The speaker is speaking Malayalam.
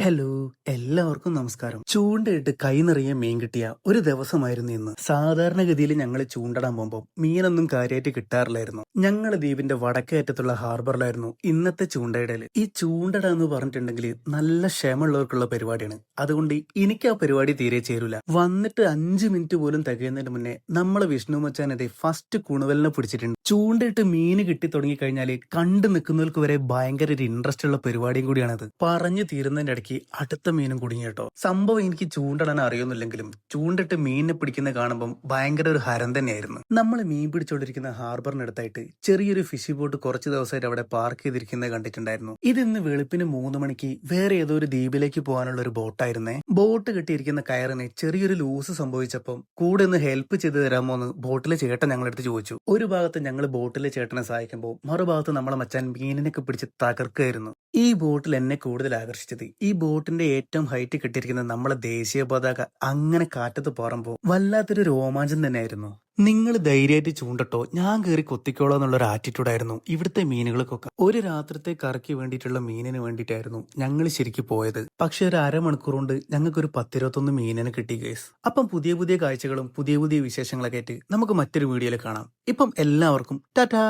ഹലോ, എല്ലാവർക്കും നമസ്കാരം. ചൂണ്ടയിട്ട് കൈ നിറയെ മീൻ കിട്ടിയ ഒരു ദിവസമായിരുന്നു ഇന്ന്. സാധാരണഗതിയിൽ ഞങ്ങൾ ചൂണ്ടടാൻ പോകുമ്പോൾ മീനൊന്നും കാര്യമായിട്ട് കിട്ടാറില്ലായിരുന്നു. ഞങ്ങൾ ദ്വീപിന്റെ വടക്കേ അറ്റത്തുള്ള ഹാർബറിലായിരുന്നു ഇന്നത്തെ ചൂണ്ടയിടല്. ഈ ചൂണ്ടട എന്ന് പറഞ്ഞിട്ടുണ്ടെങ്കിൽ നല്ല ക്ഷമയുള്ളവർക്കുള്ള പരിപാടിയാണ്. അതുകൊണ്ട് എനിക്ക് ആ പരിപാടി തീരെ ചേരൂല. വന്നിട്ട് 5 മിനിറ്റ് പോലും തികയുന്നതിന് മുന്നേ നമ്മളെ വിഷ്ണു മച്ചാനതെ ഫസ്റ്റ് കുണുവലിനെ പിടിച്ചിട്ടുണ്ട്. ചൂണ്ടയിട്ട് മീന് കിട്ടി തുടങ്ങി കഴിഞ്ഞാല് കണ്ടു നിൽക്കുന്നവർക്ക് വരെ ഭയങ്കര ഒരു ഇൻട്രസ്റ്റ് ഉള്ള പരിപാടിയും കൂടിയാണത്. പറഞ്ഞു തീരുന്നതിന്റെ ഇടയ്ക്ക് അടുത്ത മീനും കുടുങ്ങി കേട്ടോ. സംഭവം എനിക്ക് ചൂണ്ടിടാൻ അറിയുന്നില്ലെങ്കിലും ചൂണ്ടിട്ട് മീനിനെ പിടിക്കുന്ന കാണുമ്പോൾ ഭയങ്കര ഒരു ഹരം തന്നെയായിരുന്നു. നമ്മൾ മീൻ പിടിച്ചോണ്ടിരിക്കുന്ന ഹാർബറിനടുത്തായിട്ട് ചെറിയൊരു ഫിഷി ബോട്ട് കുറച്ച് ദിവസമായിട്ട് അവിടെ പാർക്ക് ചെയ്തിരിക്കുന്നത് കണ്ടിട്ടുണ്ടായിരുന്നു. ഇതിന്ന് വെളുപ്പിന് 3 മണിക്ക് വേറെ ഏതോ ഒരു ദ്വീപിലേക്ക് പോകാനുള്ള ഒരു ബോട്ടായിരുന്നേ. ബോട്ട് കെട്ടിയിരിക്കുന്ന കയറിന് ചെറിയൊരു ലൂസ് സംഭവിച്ചപ്പം കൂടെ ഒന്ന് ഹെൽപ്പ് ചെയ്ത് തരാമോ എന്ന് ബോട്ടിലെ ചേട്ടൻ ഞങ്ങളടുത്ത് ചോദിച്ചു. ഒരു ഭാഗത്ത് ഞങ്ങൾ ബോട്ടിലെ ചേട്ടനെ സഹായിക്കുമ്പോൾ മറുഭാഗത്ത് നമ്മളെ മച്ചാൻ മീനിനൊക്കെ പിടിച്ച് തകർക്കുകയായിരുന്നു. ഈ ബോട്ടിൽ എന്നെ കൂടുതൽ ആകർഷിച്ചത് ഈ ബോട്ടിന്റെ ഏറ്റവും ഹൈറ്റ് കെട്ടിയിരിക്കുന്ന നമ്മളെ ദേശീയ പതാക അങ്ങനെ കാറ്റത്ത് പറമ്പോ വല്ലാത്തൊരു രോമാഞ്ചം തന്നെയായിരുന്നു. നിങ്ങൾ ധൈര്യമായിട്ട് ചൂണ്ടട്ടോ, ഞാൻ കയറി കൊത്തിക്കോളാം എന്നുള്ള ഒരു ആറ്റിറ്റ്യൂഡായിരുന്നു ഇവിടുത്തെ മീനുകൾക്കൊക്കെ. ഒരു രാത്രത്തെ കറക്കി വേണ്ടിയിട്ടുള്ള മീനിന് വേണ്ടിയിട്ടായിരുന്നു ഞങ്ങൾ ശരിക്കും പോയത്. പക്ഷെ ഒരു അരമണിക്കൂർ കൊണ്ട് ഞങ്ങൾക്കൊരു 10-21 മീനിനെ കിട്ടി ഗൈസ്. അപ്പം പുതിയ പുതിയ കാഴ്ചകളും പുതിയ പുതിയ വിശേഷങ്ങളൊക്കെ ആയിട്ട് നമുക്ക് മറ്റൊരു വീഡിയോയിൽ കാണാം. ഇപ്പം എല്ലാവർക്കും ടാറ്റാ.